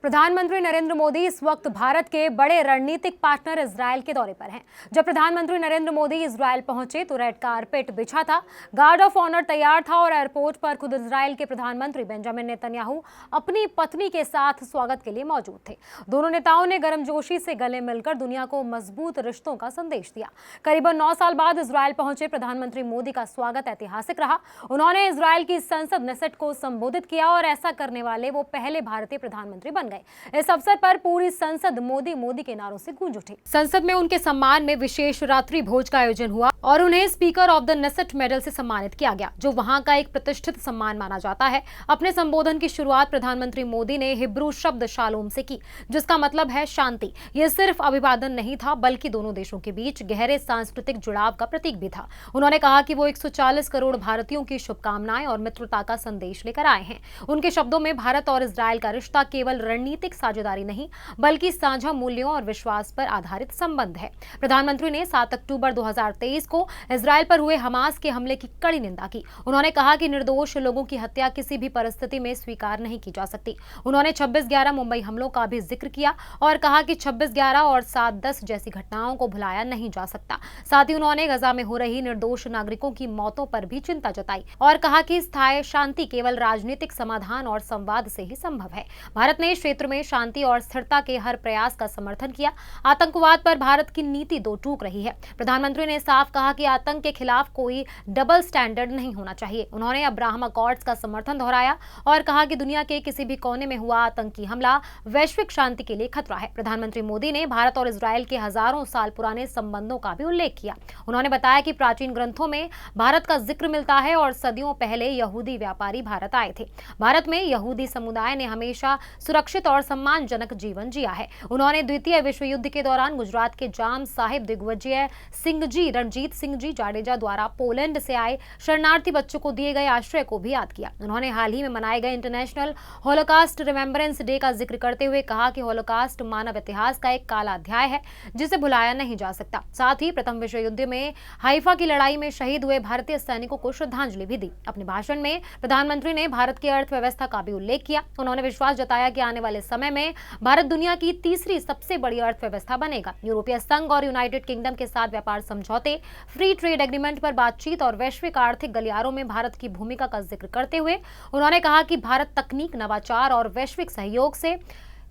प्रधानमंत्री नरेंद्र मोदी इस वक्त भारत के बड़े रणनीतिक पार्टनर इजरायल के दौरे पर हैं। जब प्रधानमंत्री नरेंद्र मोदी इजरायल पहुंचे तो रेड कारपेट बिछा था, गार्ड ऑफ ऑनर तैयार था और एयरपोर्ट पर खुद इजरायल के प्रधानमंत्री बेंजामिन नेतन्याहू अपनी पत्नी के साथ स्वागत के लिए मौजूद थे। दोनों नेताओं ने गर्मजोशी से गले मिलकर दुनिया को मजबूत रिश्तों का संदेश दिया। करीबन 9 साल बाद इजरायल पहुंचे प्रधानमंत्री मोदी का स्वागत ऐतिहासिक रहा। उन्होंने इजरायल की संसद नेसेट को संबोधित किया और ऐसा करने वाले वो पहले भारतीय प्रधानमंत्री बन गए। इस अवसर पर पूरी संसद मोदी मोदी के नारों से गूंज उठी। संसद में उनके सम्मान में विशेष रात्रि भोज का आयोजन हुआ और उन्हें speaker of the Knesset medal से सम्मानित किया गया, जो वहां का एक प्रतिष्ठित सम्मान माना जाता है। अपने संबोधन की शुरुआत प्रधानमंत्री मोदी ने हिब्रू शब्द शालोम से की, जिसका मतलब है शांति। यह सिर्फ अभिवादन नहीं था, बल्कि दोनों देशों के बीच गहरे सांस्कृतिक जुड़ाव का प्रतीक भी था। उन्होंने कहा कि वो 140 करोड़ भारतीयों की शुभकामनाएं और मित्रता का संदेश लेकर आए हैं। उनके शब्दों में भारत और इजरायल का रिश्ता केवल रणनीतिक साझेदारी नहीं, बल्कि साझा मूल्यों और विश्वास पर आधारित संबंध है। प्रधानमंत्री ने 7 अक्टूबर 2023 को इजरायल पर हुए हमास के हमले की कड़ी निंदा की। उन्होंने कहा कि निर्दोष लोगों की हत्या किसी भी परिस्थिति में स्वीकार नहीं की जा सकती। उन्होंने 26/11 मुंबई हमलों का भी जिक्र किया और कहा कि 26/11 और 7/10 जैसी घटनाओं को भुलाया नहीं जा सकता। साथ ही उन्होंने गजा में हो रही निर्दोष नागरिकों की मौतों पर भी चिंता जताई और कहा कि स्थायी शांति केवल राजनीतिक समाधान और संवाद से ही संभव है। भारत ने क्षेत्र में शांति और स्थिरता के हर प्रयास का समर्थन किया। आतंकवाद पर भारत की नीति दो टूक रही है। प्रधानमंत्री ने साफ कहा कि आतंक के खिलाफ कोई डबल स्टैंडर्ड नहीं होना चाहिए। उन्होंने अब्राहम अकॉर्ड्स का समर्थन दोहराया और कहा कि दुनिया के किसी भी कोने में हुआ आतंकी हमला वैश्विक शांति के लिए खतरा है। प्रधानमंत्री मोदी ने भारत और इजरायल के हजारों साल पुराने संबंधों का भी उल्लेख किया। उन्होंने बताया कि प्राचीन ग्रंथों में भारत का जिक्र मिलता है और सदियों पहले यहूदी व्यापारी भारत आए थे। भारत में यहूदी समुदाय ने हमेशा सुरक्षित और सम्मानजनक जीवन जिया है। उन्होंने द्वितीय विश्व युद्ध के दौरान गुजरात के जाम साहिब दिग्विजय सिंह जी, रणजीत सिंह जी जाडेजा द्वारा पोलैंड से आए शरणार्थी बच्चों को दिए गए आश्रय को भी याद किया। उन्होंने हाल ही में मनाए गए इंटरनेशनल होलोकास्ट रिमेम्बरेंस डे का जिक्र करते हुए कहा कि होलोकास्ट मानव इतिहास का एक काला अध्याय है, जिसे भुलाया नहीं जा सकता। साथ ही प्रथम विश्व युद्ध में हाइफा की लड़ाई में शहीद हुए भारतीय सैनिकों को श्रद्धांजलि भी दी। अपने भाषण में प्रधानमंत्री ने भारत की अर्थव्यवस्था का भी उल्लेख किया। उन्होंने विश्वास जताया कि आने वाले समय में भारत दुनिया की तीसरी सबसे बड़ी अर्थव्यवस्था बनेगा। यूरोपीय संघ और यूनाइटेड किंगडम के साथ व्यापार समझौते, फ्री ट्रेड एग्रीमेंट पर बातचीत और वैश्विक आर्थिक गलियारों में भारत की भूमिका का जिक्र करते हुए उन्होंने कहा कि भारत तकनीक, नवाचार और वैश्विक सहयोग से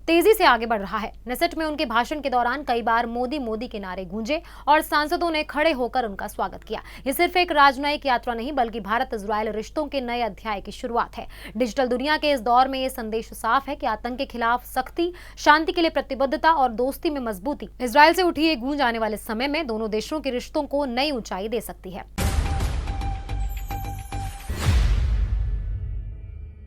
तेजी से आगे बढ़ रहा है। नेसेट में उनके भाषण के दौरान कई बार मोदी मोदी के नारे गूंजे और सांसदों ने खड़े होकर उनका स्वागत किया। ये सिर्फ एक राजनयिक यात्रा नहीं, बल्कि भारत इजरायल रिश्तों के नए अध्याय की शुरुआत है। डिजिटल दुनिया के इस दौर में ये संदेश साफ है कि आतंक के खिलाफ सख्ती, शांति के लिए प्रतिबद्धता और दोस्ती में मजबूती, इजरायल से उठी ये गूंज आने वाले समय में दोनों देशों के रिश्तों को नई ऊंचाई दे सकती है।